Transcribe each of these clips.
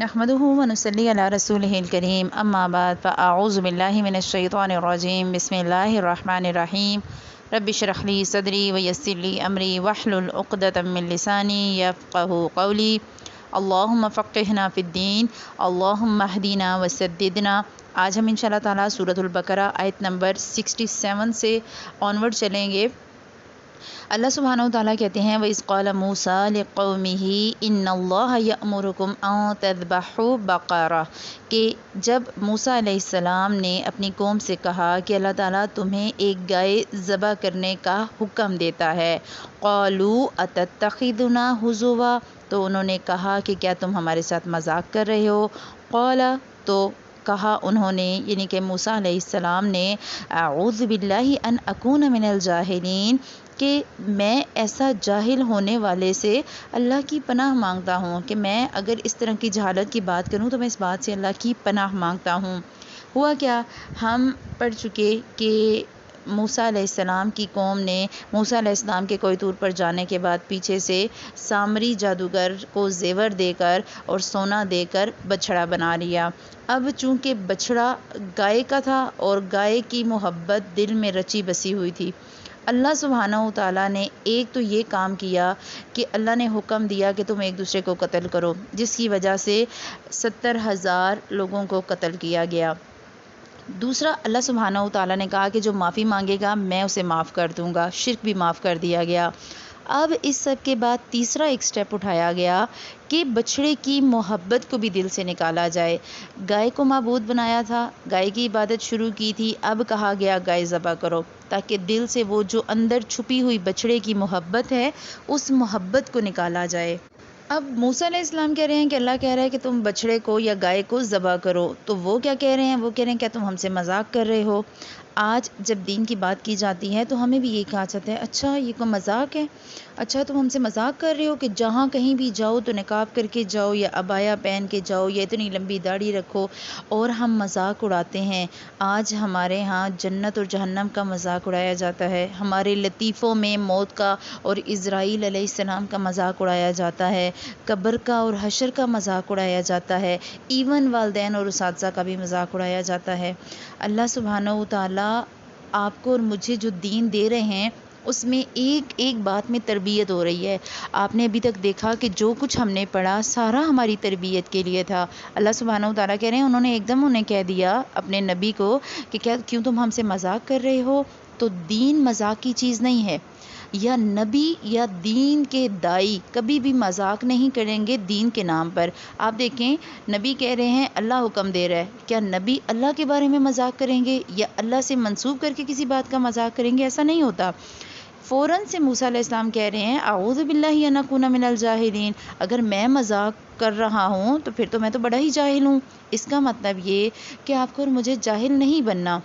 نحمده ونصلي على رسوله الكريم اما بعد فاعوذ بالله من الشیطان الرجیم بسم اللہ الرحمن الرحیم رب اشرح لي صدری ویسر لي امری واحلل عقدۃ من لسانی یفقهوا قولی اللہم فقہنا فی الدین اللہم اہدنا وسددنا۔ آج ہم انشاءاللہ تعالیٰ سورۃ البقرہ آیت نمبر 67 سے آنورڈ چلیں گے۔ اللہ سبحانہ وتعالیٰ کہتے ہیں وَإِذْ قَالَ مُوسَىٰ لِقَوْمِهِ إِنَّ اللَّهَ يَأْمُرُكُمْ أَن تَذْبَحُوا بَقَرَةً، کہ جب موسیٰ علیہ السلام نے اپنی قوم سے کہا کہ اللہ تعالیٰ تمہیں ایک گائے ذبح کرنے کا حکم دیتا ہے۔ قَالُوا أَتَتَّخِذُنَا هُزُوًا، تو انہوں نے کہا کہ کیا تم ہمارے ساتھ مذاق کر رہے ہو؟ قَالَ، تو کہا انہوں نے، یعنی کہ موسیٰ علیہ السلام نے، اعوذ باللہ ان اکون من الجاہلین، کہ میں ایسا جاہل ہونے والے سے اللہ کی پناہ مانگتا ہوں کہ میں اگر اس طرح کی جہالت کی بات کروں تو میں اس بات سے اللہ کی پناہ مانگتا ہوں۔ ہوا کیا، ہم پڑھ چکے کہ موسیٰ علیہ السلام کی قوم نے موسیٰ علیہ السلام کے کوہ طور پر جانے کے بعد پیچھے سے سامری جادوگر کو زیور دے کر اور سونا دے کر بچھڑا بنا لیا۔ اب چونکہ بچھڑا گائے کا تھا اور گائے کی محبت دل میں رچی بسی ہوئی تھی، اللہ سبحانہ وتعالیٰ نے ایک تو یہ کام کیا کہ اللہ نے حکم دیا کہ تم ایک دوسرے کو قتل کرو، جس کی وجہ سے 70,000 لوگوں کو قتل کیا گیا۔ دوسرا، اللہ سبحانہ وتعالیٰ نے کہا کہ جو معافی مانگے گا میں اسے معاف کر دوں گا، شرک بھی معاف کر دیا گیا۔ اب اس سب کے بعد تیسرا ایک سٹیپ اٹھایا گیا کہ بچھڑے کی محبت کو بھی دل سے نکالا جائے۔ گائے کو معبود بنایا تھا، گائے کی عبادت شروع کی تھی، اب کہا گیا گائے ذبح کرو، تاکہ دل سے وہ جو اندر چھپی ہوئی بچھڑے کی محبت ہے اس محبت کو نکالا جائے۔ اب موسیٰ علیہ السلام کہہ رہے ہیں کہ اللہ کہہ رہا ہے کہ تم بچھڑے کو یا گائے کو ذبح کرو، تو وہ کیا کہہ رہے ہیں؟ وہ کہہ رہے ہیں کیا تم ہم سے مذاق کر رہے ہو؟ آج جب دین کی بات کی جاتی ہے تو ہمیں بھی یہ کہا جاتا ہے اچھا یہ کوئی مذاق ہے؟ اچھا تم ہم سے مذاق کر رہے ہو کہ جہاں کہیں بھی جاؤ تو نقاب کر کے جاؤ یا عبایا پہن کے جاؤ یا اتنی لمبی داڑھی رکھو اور ہم مذاق اڑاتے ہیں۔ آج ہمارے ہاں جنت اور جہنم کا مذاق اڑایا جاتا ہے، ہمارے لطیفوں میں موت کا اور اسرائیل علیہ السلام کا مذاق اڑایا جاتا ہے، قبر کا اور حشر کا مذاق اڑایا جاتا ہے، ایون والدین اور اساتذہ کا بھی مذاق اڑایا جاتا ہے۔ اللہ سبحانہ وتعالیٰ آپ کو اور مجھے جو دین دے رہے ہیں اس میں ایک ایک بات میں تربیت ہو رہی ہے۔ آپ نے ابھی تک دیکھا کہ جو کچھ ہم نے پڑھا سارا ہماری تربیت کے لیے تھا۔ اللہ سبحانہ وتعالیٰ کہہ رہے ہیں، انہوں نے ایک دم انہیں کہہ دیا اپنے نبی کو کہ کیوں تم ہم سے مذاق کر رہے ہو؟ تو دین مذاق کی چیز نہیں ہے، یا نبی یا دین کے دائی کبھی بھی مذاق نہیں کریں گے دین کے نام پر۔ آپ دیکھیں، نبی کہہ رہے ہیں اللہ حکم دے رہا ہے، کیا نبی اللہ کے بارے میں مذاق کریں گے یا اللہ سے منسوب کر کے کسی بات کا مذاق کریں گے؟ ایسا نہیں ہوتا۔ فوراً سے موسیٰ علیہ السلام کہہ رہے ہیں اعوذ باللہ ان اکون من الجاہلین، اگر میں مذاق کر رہا ہوں تو پھر تو میں تو بڑا ہی جاہل ہوں۔ اس کا مطلب یہ کہ آپ کو اور مجھے جاہل نہیں بننا۔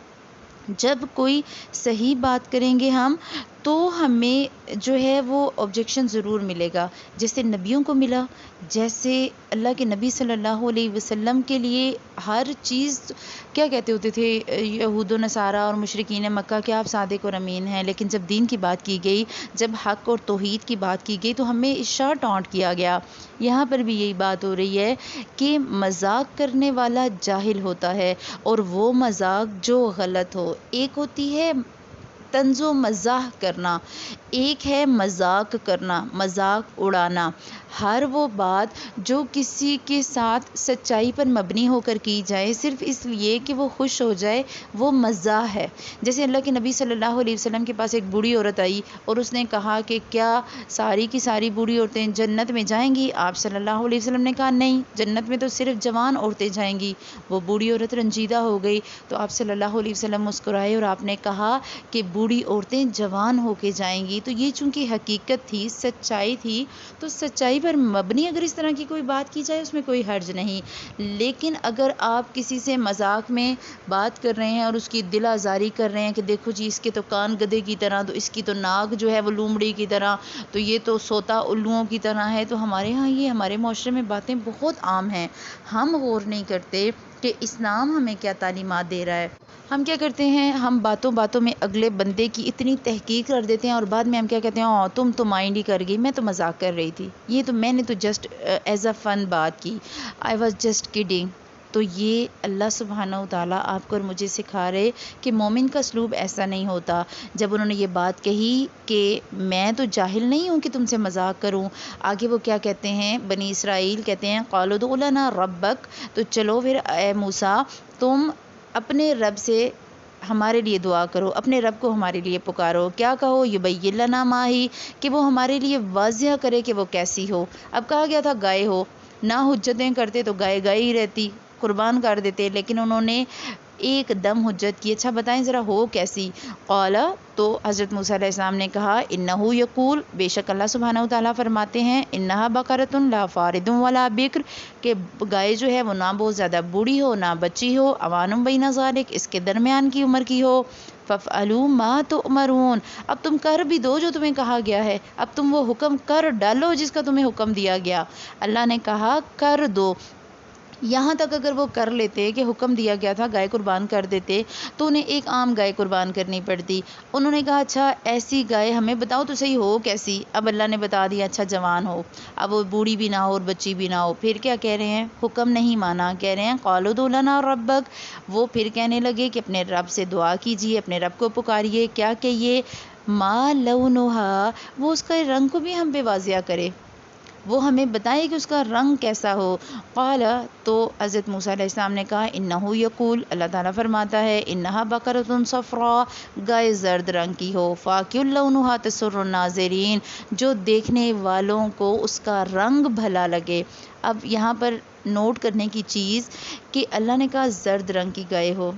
جب کوئی صحیح بات کریں گے ہم تو ہمیں جو ہے وہ آبجیکشن ضرور ملے گا، جیسے نبیوں کو ملا، جیسے اللہ کے نبی صلی اللہ علیہ وسلم کے لیے ہر چیز کیا کہتے ہوتے تھے یہود و نصارہ اور مشرکین مکہ کہ آپ صادق اور امین ہیں، لیکن جب دین کی بات کی گئی، جب حق اور توحید کی بات کی گئی تو ہمیں اشارہ ٹانٹ کیا گیا۔ یہاں پر بھی یہی بات ہو رہی ہے کہ مذاق کرنے والا جاہل ہوتا ہے، اور وہ مذاق جو غلط ہو، ایک ہوتی ہے طنز و مزاح کرنا، ایک ہے مذاق کرنا، مذاق اڑانا۔ ہر وہ بات جو کسی کے ساتھ سچائی پر مبنی ہو کر کی جائے صرف اس لیے کہ وہ خوش ہو جائے، وہ مزاح ہے۔ جیسے اللہ کے نبی صلی اللہ علیہ وسلم کے پاس ایک بوڑھی عورت آئی اور اس نے کہا کہ کیا ساری کی ساری بوڑھی عورتیں جنت میں جائیں گی؟ آپ صلی اللہ علیہ وسلم نے کہا نہیں، جنت میں تو صرف جوان عورتیں جائیں گی۔ وہ بوڑھی عورت رنجیدہ ہو گئی تو آپ صلی اللہ علیہ وسلم مسکرائے اور آپ نے کہا کہ بوڑھی عورتیں جوان ہو کے جائیں گی۔ تو یہ چونکہ حقیقت تھی، سچائی تھی، تو سچائی پر مبنی اگر اس طرح کی کوئی بات کی جائے اس میں کوئی حرج نہیں۔ لیکن اگر آپ کسی سے مذاق میں بات کر رہے ہیں اور اس کی دل آزاری کر رہے ہیں کہ دیکھو جی اس کے تو کان گدھے کی طرح، تو اس کی تو ناک جو ہے وہ لومڑی کی طرح، تو یہ تو سوتا الوؤں کی طرح ہے، تو ہمارے ہاں یہ ہمارے معاشرے میں باتیں بہت عام ہیں۔ ہم غور نہیں کرتے کہ اسلام ہمیں کیا تعلیمات دے رہا ہے۔ ہم کیا کرتے ہیں، ہم باتوں باتوں میں اگلے بندے کی اتنی تحقیق کر دیتے ہیں اور بعد میں ہم کیا کہتے ہیں، تم تو مائنڈ ہی کر گئی، میں تو مذاق کر رہی تھی، یہ تو میں نے تو جسٹ ایز اے فن بات کی، آئی واز جسٹ کڈنگ۔ تو یہ اللہ سبحانہ و تعالیٰ آپ کو اور مجھے سکھا رہے کہ مومن کا اسلوب ایسا نہیں ہوتا۔ جب انہوں نے یہ بات کہی کہ میں تو جاہل نہیں ہوں کہ تم سے مذاق کروں، آگے وہ کیا کہتے ہیں، بنی اسرائیل کہتے ہیں قالوا ادع لنا ربک، تو چلو پھر اے موسیٰ تم اپنے رب سے ہمارے لیے دعا کرو، اپنے رب کو ہمارے لیے پکارو، کیا کہو، یبین لنا ما ہی، کہ وہ ہمارے لیے واضح کرے کہ وہ کیسی ہو۔ اب کہا گیا تھا گائے ہو، نہ حجتیں کرتے تو گائے گائے ہی رہتی، قربان کر دیتے، لیکن انہوں نے ایک دم حجت کی، اچھا بتائیں ذرا ہو کیسی؟ قال، تو حضرت موسیٰ علیہ السلام نے کہا انہو یقول، بے شک اللہ سبحانہ و تعالیٰ فرماتے ہیں، انہا بقرۃ لا فارض ولا بکر، کہ گائے جو ہے وہ نہ بہت زیادہ بوڑھی ہو نہ بچی ہو، اوان بین ذالک، اس کے درمیان کی عمر کی ہو، فافعلوا ما تؤمرون، اب تم کر بھی دو جو تمہیں کہا گیا ہے، اب تم وہ حکم کر ڈالو جس کا تمہیں حکم دیا گیا۔ اللہ نے کہا کر دو، یہاں تک اگر وہ کر لیتے کہ حکم دیا گیا تھا گائے قربان کر دیتے تو انہیں ایک عام گائے قربان کرنی پڑتی۔ انہوں نے کہا اچھا ایسی گائے ہمیں بتاؤ تو صحیح ہو کیسی؟ اب اللہ نے بتا دیا اچھا جوان ہو، اب وہ بوڑھی بھی نہ ہو اور بچی بھی نہ ہو۔ پھر کیا کہہ رہے ہیں، حکم نہیں مانا، کہہ رہے ہیں قالوا ادع لنا ربک، وہ پھر کہنے لگے کہ اپنے رب سے دعا کیجئے، اپنے رب کو پکاریے، کیا کہیے، ما لونہا، وہ اس کا رنگ کو بھی ہم پہ واضح کرے، وہ ہمیں بتائے کہ اس کا رنگ کیسا ہو۔ قال، تو حضرت موسیٰ علیہ السلام نے کہا انہو یقول، اللہ تعالیٰ فرماتا ہے انہا بقرۃ صفراء، گائے زرد رنگ کی ہو، فاقع لونہا تسر الناظرین، جو دیکھنے والوں کو اس کا رنگ بھلا لگے۔ اب یہاں پر نوٹ کرنے کی چیز کہ اللہ نے کہا زرد رنگ کی گائے ہو،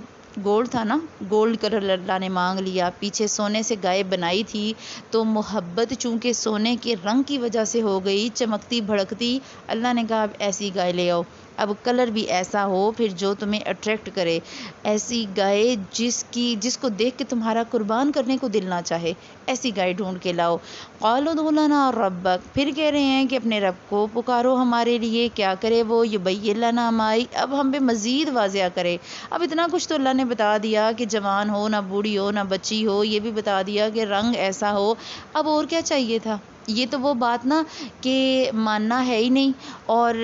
گولڈ تھا نا، گولڈ کلر اللہ نے مانگ لیا، پیچھے سونے سے گائے بنائی تھی تو محبت چونکہ سونے کے رنگ کی وجہ سے ہو گئی، چمکتی بھڑکتی، اللہ نے کہا اب ایسی گائے لے آؤ، اب کلر بھی ایسا ہو پھر جو تمہیں اٹریکٹ کرے، ایسی گائے جس کو دیکھ کے تمہارا قربان کرنے کو دل نہ چاہے، ایسی گائے ڈھونڈ کے لاؤ۔ قالوا ادع لنا ربک، پھر کہہ رہے ہیں کہ اپنے رب کو پکارو ہمارے لیے، کیا کرے وہ، یبین لنا ما ہی، اب ہم پہ مزید واضح کرے۔ اب اتنا کچھ تو اللہ نے بتا دیا کہ جوان ہو نہ بوڑھی ہو نہ بچی ہو، یہ بھی بتا دیا کہ رنگ ایسا ہو، اب اور کیا چاہیے تھا؟ یہ تو وہ بات نا کہ ماننا ہے ہی نہیں اور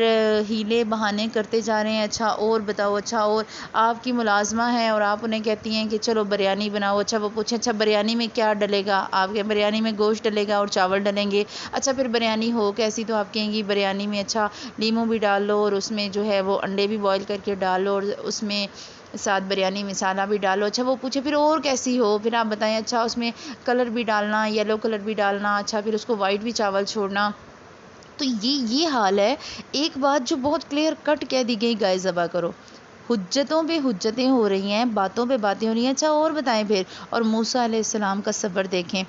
ہیلے بہانے کرتے جا رہے ہیں، اچھا اور بتاؤ، اچھا اور آپ کی ملازمہ ہیں اور آپ انہیں کہتی ہیں کہ چلو بریانی بناؤ، اچھا وہ پوچھیں اچھا بریانی میں کیا ڈلے گا، آپ کے بریانی میں گوشت ڈلے گا اور چاول ڈلیں گے، اچھا پھر بریانی ہو کیسی، تو آپ کہیں گی بریانی میں اچھا لیموں بھی ڈال لو اور اس میں جو ہے وہ انڈے بھی بوائل کر کے ڈال لو اور اس میں ساتھ بریانی مسالہ بھی ڈالو، اچھا وہ پوچھے پھر اور کیسی ہو، پھر آپ بتائیں اچھا اس میں کلر بھی ڈالنا، یلو کلر بھی ڈالنا، اچھا پھر اس کو وائٹ بھی چاول چھوڑنا۔ تو یہ حال ہے۔ ایک بات جو بہت کلیئر کٹ کہہ دی گئی، گائے ذبح کرو، حجتوں پہ حجتیں ہو رہی ہیں، باتوں پہ باتیں ہو رہی ہیں، اچھا اور بتائیں پھر، اور موسیٰ علیہ السلام کا صبر دیکھیں،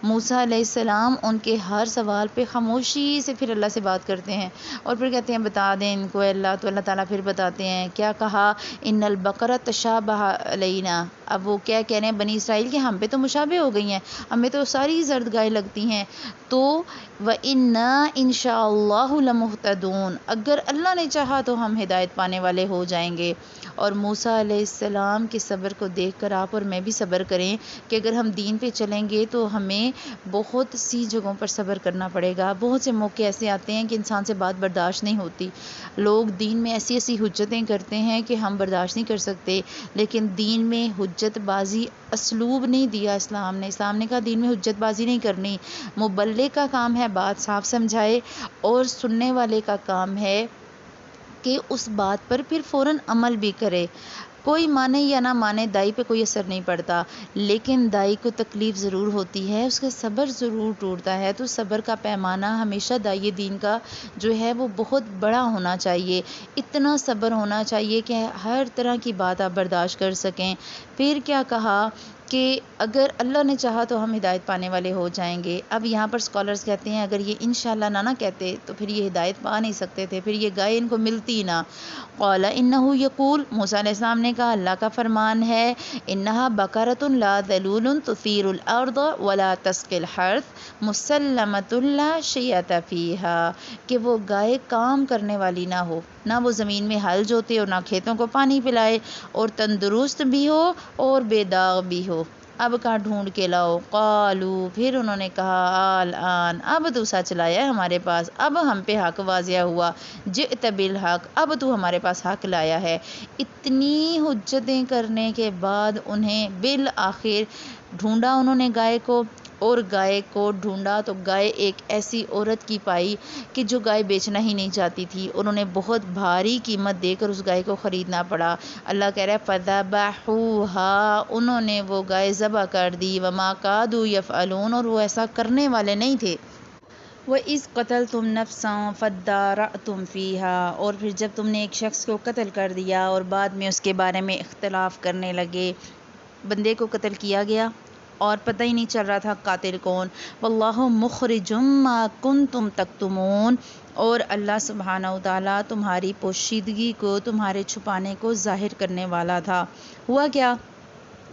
موسیٰ علیہ السلام ان کے ہر سوال پہ خاموشی سے پھر اللہ سے بات کرتے ہیں اور پھر کہتے ہیں بتا دیں ان کو اللہ، تو اللہ تعالیٰ پھر بتاتے ہیں، کیا کہا، ان البقرہ تشابہ علینا، اب وہ کیا کہہ رہے ہیں بنی اسرائیل کے، ہم پہ تو مشابہ ہو گئی ہیں، ہمیں تو ساری زرد گائے لگتی ہیں، تو وَإِنَّا إِن شَاءَ اللَّهُ لَمُهْتَدُونَ، اگر اللہ نے چاہا تو ہم ہدایت پانے والے ہو جائیں گے۔ اور موسیٰ علیہ السلام کے صبر کو دیکھ کر آپ اور میں بھی صبر کریں کہ اگر ہم دین پہ چلیں گے تو ہمیں بہت سی جگہوں پر صبر کرنا پڑے گا۔ بہت سے موقع ایسے آتے ہیں کہ انسان سے بات برداشت نہیں ہوتی، لوگ دین میں ایسی ایسی حجتیں کرتے ہیں کہ ہم برداشت نہیں کر سکتے، لیکن دین میں حجت بازی اسلوب نہیں دیا اسلام نے، اسلام نے کہا دین میں حجت بازی نہیں کرنی، مبلغ کا کام ہے بات صاف سمجھائے اور سننے والے کا کام ہے کہ اس بات پر پھر فوراً عمل بھی کرے، کوئی مانے یا نہ مانے دائی پہ کوئی اثر نہیں پڑتا، لیکن دائی کو تکلیف ضرور ہوتی ہے، اس کا صبر ضرور ٹوٹتا ہے، تو صبر کا پیمانہ ہمیشہ دائی دین کا جو ہے وہ بہت بڑا ہونا چاہیے، اتنا صبر ہونا چاہیے کہ ہر طرح کی بات آپ برداشت کر سکیں۔ پھر کیا کہا کہ اگر اللہ نے چاہا تو ہم ہدایت پانے والے ہو جائیں گے۔ اب یہاں پر سکولرز کہتے ہیں اگر یہ انشاءاللہ نہ کہتے تو پھر یہ ہدایت پا نہیں سکتے تھے، پھر یہ گائے ان کو ملتی نہ۔ قال انہ یقول، موسیٰ علیہ السلام نے نے کہا اللہ کا فرمان ہے انہا بقرۃ لا ذلول تثیر الارض ولا تسقی الحرث مسلمۃ لا شیۃ فیہا، کہ وہ گائے کام کرنے والی نہ ہو، نہ وہ زمین میں ہل جوتے اور نہ کھیتوں کو پانی پلائے، اور تندرست بھی ہو اور بے داغ بھی ہو۔ اب کہاں ڈھونڈ کے لاؤ؟ قالو، پھر انہوں نے کہا الآن، اب تو سچ لایا ہے ہمارے پاس، اب ہم پہ حق واضح ہوا، جئت بالحق، اب تو ہمارے پاس حق لایا ہے۔ اتنی حجتیں کرنے کے بعد انہیں بالآخر ڈھونڈا انہوں نے گائے کو، اور گائے کو ڈھونڈا تو گائے ایک ایسی عورت کی پائی کہ جو گائے بیچنا ہی نہیں چاہتی تھی، انہوں نے بہت بھاری قیمت دے کر اس گائے کو خریدنا پڑا۔ اللہ کہہ رہا ہے فَذَبَحُوهَا، انہوں نے وہ گائے ذبح کر دی، وَمَا كَادُوا يَفْعَلُونَ، اور وہ ایسا کرنے والے نہیں تھے۔ وَإِذْ قَتَلْتُمْ نَفْسًا فَادَّارَأْتُمْ فِيهَا، اور پھر جب تم نے ایک شخص کو قتل کر دیا اور بعد میں اس کے بارے میں اختلاف کرنے لگے، بندے کو قتل کیا گیا اور پتہ ہی نہیں چل رہا تھا قاتل کون، واللہ مخرج ما کنتم تکتمون، اور اللہ سبحانہ وتعالیٰ تمہاری پوشیدگی کو، تمہارے چھپانے کو ظاہر کرنے والا تھا۔ ہوا کیا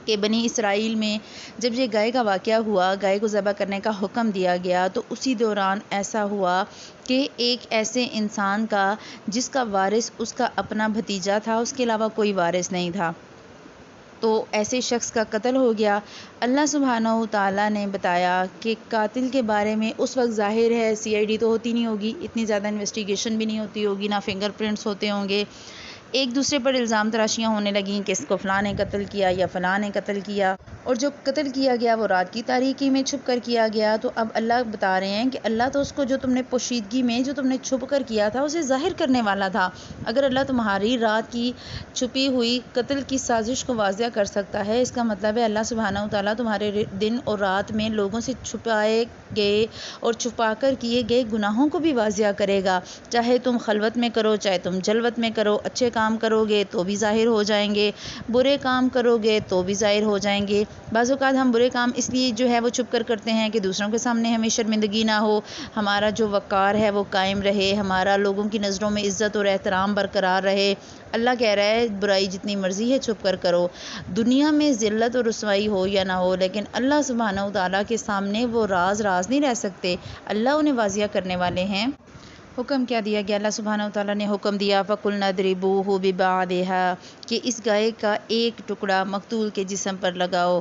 کہ بنی اسرائیل میں جب یہ گائے کا واقعہ ہوا، گائے کو ذبح کرنے کا حکم دیا گیا، تو اسی دوران ایسا ہوا کہ ایک ایسے انسان کا جس کا وارث اس کا اپنا بھتیجا تھا، اس کے علاوہ کوئی وارث نہیں تھا، تو ایسے شخص کا قتل ہو گیا۔ اللہ سبحانہ وتعالیٰ نے بتایا کہ قاتل کے بارے میں اس وقت ظاہر ہے CID تو ہوتی نہیں ہوگی، اتنی زیادہ انویسٹیگیشن بھی نہیں ہوتی ہوگی، نہ فنگر پرنٹس ہوتے ہوں گے، ایک دوسرے پر الزام تراشیاں ہونے لگیں کہ اس کو فلاں نے قتل کیا یا فلاں نے قتل کیا، اور جو قتل کیا گیا وہ رات کی تاریکی میں چھپ کر کیا گیا۔ تو اب اللہ بتا رہے ہیں کہ اللہ تو اس کو جو تم نے پوشیدگی میں، جو تم نے چھپ کر کیا تھا، اسے ظاہر کرنے والا تھا۔ اگر اللہ تمہاری رات کی چھپی ہوئی قتل کی سازش کو واضح کر سکتا ہے، اس کا مطلب ہے اللہ سبحانہ وتعالیٰ تمہارے دن اور رات میں لوگوں سے چھپائے گئے اور چھپا کر کیے گئے گناہوں کو بھی واضح کرے گا، چاہے تم خلوت میں کرو، چاہے تم جلوت میں کرو، اچھے کام کرو گے تو بھی ظاہر ہو جائیں گے، برے کام کرو گے تو بھی ظاہر ہو جائیں گے۔ بعض اوقات ہم برے کام اس لیے جو ہے وہ چھپ کر کرتے ہیں کہ دوسروں کے سامنے ہمیں شرمندگی نہ ہو، ہمارا جو وقار ہے وہ قائم رہے، ہمارا لوگوں کی نظروں میں عزت اور احترام برقرار رہے۔ اللہ کہہ رہا ہے برائی جتنی مرضی ہے چھپ کر کرو، دنیا میں ذلت اور رسوائی ہو یا نہ ہو، لیکن اللہ سبحانہ وتعالیٰ کے سامنے وہ راز نہیں رہ سکتے، اللہ انہیں واضح کرنے والے ہیں۔ حکم کیا دیا گیا؟ اللہ سبحانہ وتعالیٰ نے حکم دیا فَقُلْنَا اضْرِبُوهُ بِبَعْضِهَا، کہ اس گائے کا ایک ٹکڑا مقتول کے جسم پر لگاؤ۔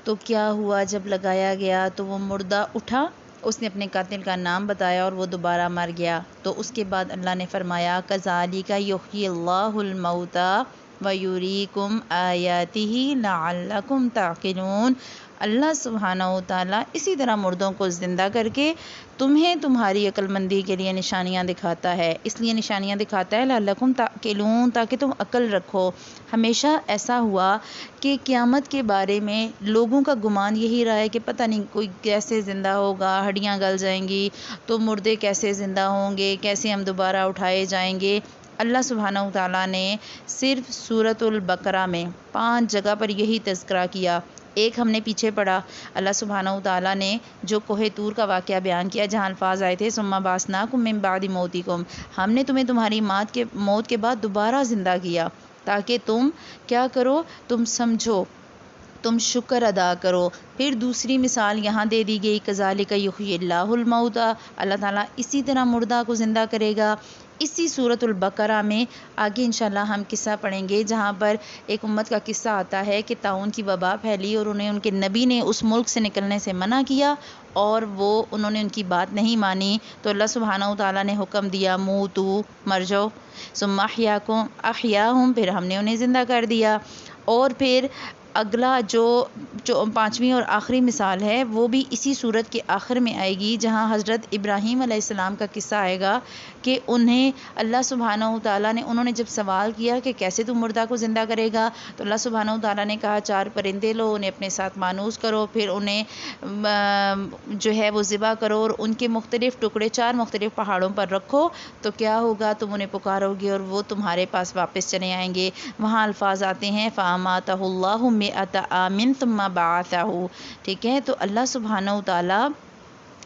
تو کیا ہوا؟ جب لگایا گیا تو وہ مردہ اٹھا، اس نے اپنے قاتل کا نام بتایا اور وہ دوبارہ مر گیا۔ تو اس کے بعد اللہ نے فرمایا كَذَلِكَ يُحْيِي اللَّهُ الْمَوْتَى وَيُرِيكُمْ آيَاتِهِ لَعَلَّكُمْ تَعْقِلُونَ، اللہ سبحانہ وتعالیٰ اسی طرح مردوں کو زندہ کر کے تمہیں تمہاری عقل مندی کے لیے نشانیاں دکھاتا ہے، اس لیے نشانیاں دکھاتا ہے لعلکم تعقلون، تاکہ تم عقل رکھو۔ ہمیشہ ایسا ہوا کہ قیامت کے بارے میں لوگوں کا گمان یہی رہا ہے کہ پتہ نہیں کوئی کیسے زندہ ہوگا، ہڈیاں گل جائیں گی تو مردے کیسے زندہ ہوں گے، کیسے ہم دوبارہ اٹھائے جائیں گے۔ اللہ سبحانہ وتعالیٰ نے صرف سورۃ البقرہ میں 5 جگہ پر یہی تذکرہ کیا۔ ایک ہم نے پیچھے پڑھا، اللہ سبحانہ وتعالیٰ نے جو کوہ طور کا واقعہ بیان کیا جہاں الفاظ آئے تھے ثم بعثناکم من بعد موتکم، ہم نے تمہیں تمہاری موت کے بعد دوبارہ زندہ کیا تاکہ تم کیا کرو، تم سمجھو، تم شکر ادا کرو۔ پھر دوسری مثال یہاں دے دی گئی کذالک یحیی اللہ الموتیٰ، اللہ تعالیٰ اسی طرح مردہ کو زندہ کرے گا۔ اسی سورۃ البقرہ میں آگے انشاءاللہ ہم قصہ پڑھیں گے جہاں پر ایک امت کا قصہ آتا ہے کہ طاعون کی وبا پھیلی اور انہیں ان کے نبی نے اس ملک سے نکلنے سے منع کیا اور انہوں نے ان کی بات نہیں مانی، تو اللہ سبحانہ وتعالیٰ نے حکم دیا موتو، مر جاؤ، ثم احیاہم، پھر ہم نے انہیں زندہ کر دیا۔ اور پھر اگلا جو 5ویں اور آخری مثال ہے وہ بھی اسی صورت کے آخر میں آئے گی، جہاں حضرت ابراہیم علیہ السلام کا قصہ آئے گا کہ انہیں اللہ سبحانہ وتعالیٰ نے، انہوں نے جب سوال کیا کہ کیسے تم مردہ کو زندہ کرے گا، تو اللہ سبحانہ وتعالیٰ نے کہا 4 پرندے لو، انہیں اپنے ساتھ مانوس کرو، پھر انہیں جو ہے وہ ذبح کرو اور ان کے مختلف ٹکڑے 4 مختلف پہاڑوں پر رکھو، تو کیا ہوگا، تم انہیں پکارو گے اور وہ تمہارے پاس واپس چلے آئیں گے۔ وہاں الفاظ آتے ہیں فَأَمَاتَهُ اللَّهُ مِئَةَ عَامٍ ثُمَّ بَعَثَهُ، ٹھیک ہے۔ تو اللہ سبحانہ وتعالیٰ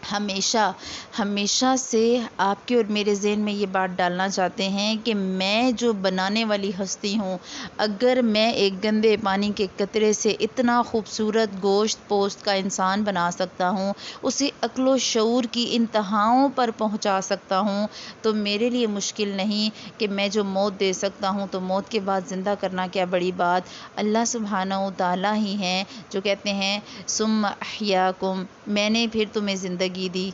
ہمیشہ سے آپ کے اور میرے ذہن میں یہ بات ڈالنا چاہتے ہیں کہ میں جو بنانے والی ہستی ہوں، اگر میں ایک گندے پانی کے قطرے سے اتنا خوبصورت گوشت پوست کا انسان بنا سکتا ہوں، اسے عقل و شعور کی انتہاؤں پر پہنچا سکتا ہوں، تو میرے لیے مشکل نہیں کہ میں جو موت دے سکتا ہوں تو موت کے بعد زندہ کرنا کیا بڑی بات۔ اللہ سبحانہ و تعالیٰ ہی ہیں جو کہتے ہیں ثم احیاکم، میں نے پھر تمہیں زندگی دی۔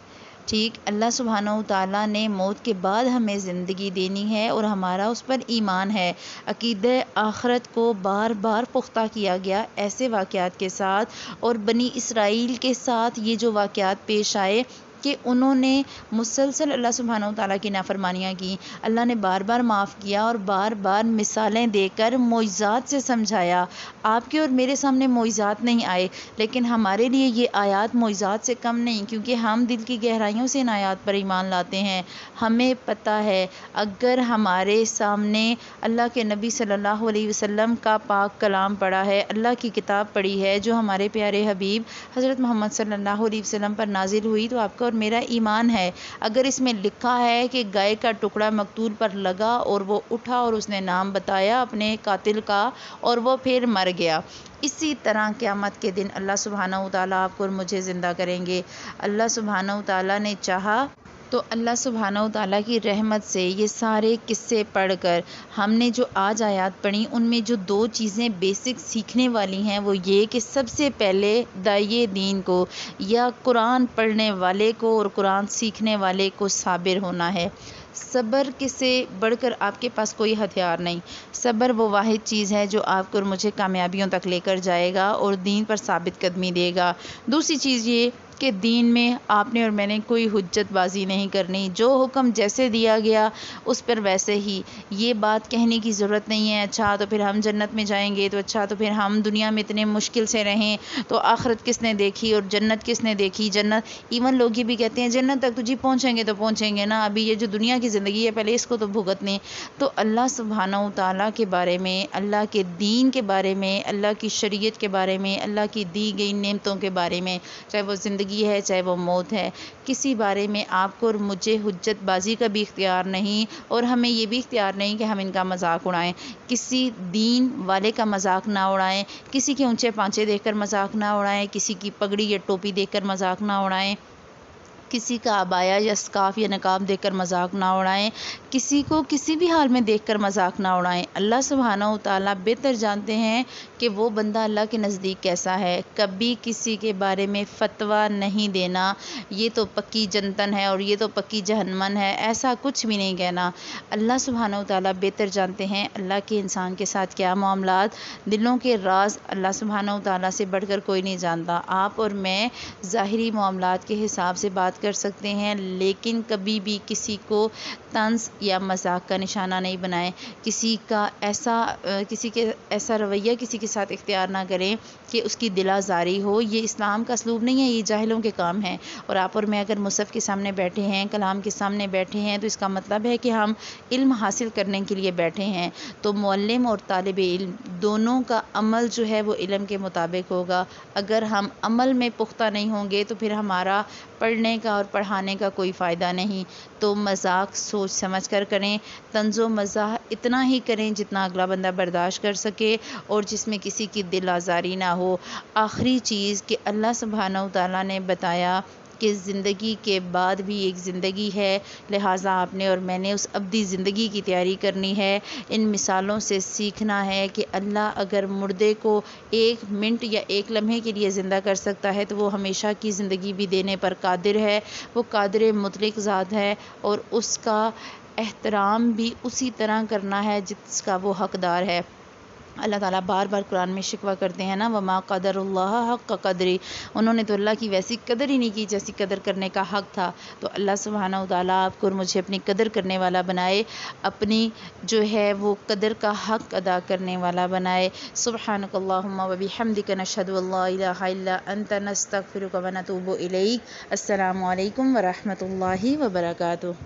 ٹھیک، اللہ سبحانہ و تعالیٰ نے موت کے بعد ہمیں زندگی دینی ہے اور ہمارا اس پر ایمان ہے۔ عقیدہ آخرت کو بار بار پختہ کیا گیا ایسے واقعات کے ساتھ، اور بنی اسرائیل کے ساتھ یہ جو واقعات پیش آئے کہ انہوں نے مسلسل اللہ سبحانہ و تعالیٰ کی نافرمانیاں کی، اللہ نے بار بار معاف کیا اور بار بار مثالیں دے کر معجزات سے سمجھایا۔ آپ کے اور میرے سامنے معجزات نہیں آئے، لیکن ہمارے لیے یہ آیات معجزات سے کم نہیں، کیونکہ ہم دل کی گہرائیوں سے ان آیات پر ایمان لاتے ہیں۔ ہمیں پتہ ہے اگر ہمارے سامنے اللہ کے نبی صلی اللہ علیہ وسلم کا پاک کلام پڑھا ہے، اللہ کی کتاب پڑھی ہے جو ہمارے پیارے حبیب حضرت محمد صلی اللہ علیہ وسلم پر نازل ہوئی، تو آپ کا اور میرا ایمان ہے۔ اگر اس میں لکھا ہے کہ گائے کا ٹکڑا مقتول پر لگا اور وہ اٹھا اور اس نے نام بتایا اپنے قاتل کا اور وہ پھر مر گیا، اسی طرح قیامت کے دن اللہ سبحانہ و تعالیٰ آپ کو اور مجھے زندہ کریں گے۔ اللہ سبحانہ و تعالیٰ نے چاہا تو اللہ سبحانہ و تعالیٰ کی رحمت سے یہ سارے قصے پڑھ کر ہم نے جو آج آیات پڑھی، ان میں جو دو چیزیں بیسک سیکھنے والی ہیں وہ یہ کہ سب سے پہلے داعی دین کو یا قرآن پڑھنے والے کو اور قرآن سیکھنے والے کو صابر ہونا ہے۔ صبر کے سے بڑھ کر آپ کے پاس کوئی ہتھیار نہیں۔ صبر وہ واحد چیز ہے جو آپ کو اور مجھے کامیابیوں تک لے کر جائے گا اور دین پر ثابت قدمی دے گا۔ دوسری چیز یہ کہ دین میں آپ نے اور میں نے کوئی حجت بازی نہیں کرنی، جو حکم جیسے دیا گیا اس پر ویسے ہی۔ یہ بات کہنے کی ضرورت نہیں ہے اچھا تو پھر ہم جنت میں جائیں گے، تو اچھا تو پھر ہم دنیا میں اتنے مشکل سے رہیں تو آخرت کس نے دیکھی اور جنت کس نے دیکھی۔ جنت ایون لوگ یہ بھی کہتے ہیں جنت تک تو جی پہنچیں گے تو پہنچیں گے نا، ابھی یہ جو دنیا کی زندگی ہے پہلے اس کو تو بھگتنے۔ تو اللہ سبحانہ و تعالیٰ کے بارے میں، اللہ کے دین کے بارے میں، اللہ کی شریعت کے بارے میں، اللہ کی دی گئی نعمتوں کے بارے میں، چاہے وہ زندگی ہے چاہے وہ موت ہے، کسی بارے میں آپ کو اور مجھے حجت بازی کا بھی اختیار نہیں، اور ہمیں یہ بھی اختیار نہیں کہ ہم ان کا مذاق اڑائیں، کسی دین والے کا مذاق نہ اڑائیں، کسی کے اونچے پانچے دیکھ کر مذاق نہ اڑائیں، کسی کی پگڑی یا ٹوپی دیکھ کر مذاق نہ اڑائیں، کسی کا عبایا یا اسکارف یا نقاب دیکھ کر مذاق نہ اڑائیں، کسی کو کسی بھی حال میں دیکھ کر مذاق نہ اڑائیں۔ اللہ سبحانہ و تعالیٰ بہتر جانتے ہیں کہ وہ بندہ اللہ کے نزدیک کیسا ہے۔ کبھی کسی کے بارے میں فتویٰ نہیں دینا، یہ تو پکی جنتن ہے اور یہ تو پکی جہنمن ہے، ایسا کچھ بھی نہیں کہنا۔ اللہ سبحانہ و تعالیٰ بہتر جانتے ہیں اللہ کے انسان کے ساتھ کیا معاملات، دلوں کے راز اللہ سبحانہ و تعالیٰ سے بڑھ کر کوئی نہیں جانتا۔ آپ اور میں ظاہری معاملات کے حساب سے بات کر سکتے ہیں، لیکن کبھی بھی کسی کو طنز یا مذاق کا نشانہ نہیں بنائیں، کسی کے ایسا رویہ کسی کے ساتھ اختیار نہ کریں کہ اس کی دل آزاری ہو۔ یہ اسلام کا اسلوب نہیں ہے، یہ جاہلوں کے کام ہیں۔ اور آپ اور میں اگر مصحف کے سامنے بیٹھے ہیں، کلام کے سامنے بیٹھے ہیں، تو اس کا مطلب ہے کہ ہم علم حاصل کرنے کے لیے بیٹھے ہیں، تو معلم اور طالب علم دونوں کا عمل جو ہے وہ علم کے مطابق ہوگا۔ اگر ہم عمل میں پختہ نہیں ہوں گے تو پھر ہمارا پڑھنے کا اور پڑھانے کا کوئی فائدہ نہیں۔ تو مذاق سوچ سمجھ کر کریں، طنز و مزاح اتنا ہی کریں جتنا اگلا بندہ برداشت کر سکے اور جس میں کسی کی دل آزاری نہ ہو۔ آخری چیز کہ اللہ سبحانہ و تعالیٰ نے بتایا کہ زندگی کے بعد بھی ایک زندگی ہے، لہٰذا آپ نے اور میں نے اس ابدی زندگی کی تیاری کرنی ہے۔ ان مثالوں سے سیکھنا ہے کہ اللہ اگر مردے کو 1 منٹ یا 1 لمحے کے لیے زندہ کر سکتا ہے تو وہ ہمیشہ کی زندگی بھی دینے پر قادر ہے۔ وہ قادر مطلق ذات ہے اور اس کا احترام بھی اسی طرح کرنا ہے جس کا وہ حقدار ہے۔ اللہ تعالیٰ بار بار قرآن میں شکوہ کرتے ہیں نا، وما قدر اللہ حق قدری، انہوں نے تو اللہ کی ویسی قدر ہی نہیں کی جیسی قدر کرنے کا حق تھا۔ تو اللہ سبحانہ و تعالیٰ آپ کو اور مجھے اپنی قدر کرنے والا بنائے، اپنی جو ہے وہ قدر کا حق ادا کرنے والا بنائے۔ سبحانک اللہم و بحمدک، نشہد ان لا الہ الا انت، نستغفرک و نتوب الیک۔ السلام علیکم ورحمۃ اللہ وبرکاتہ۔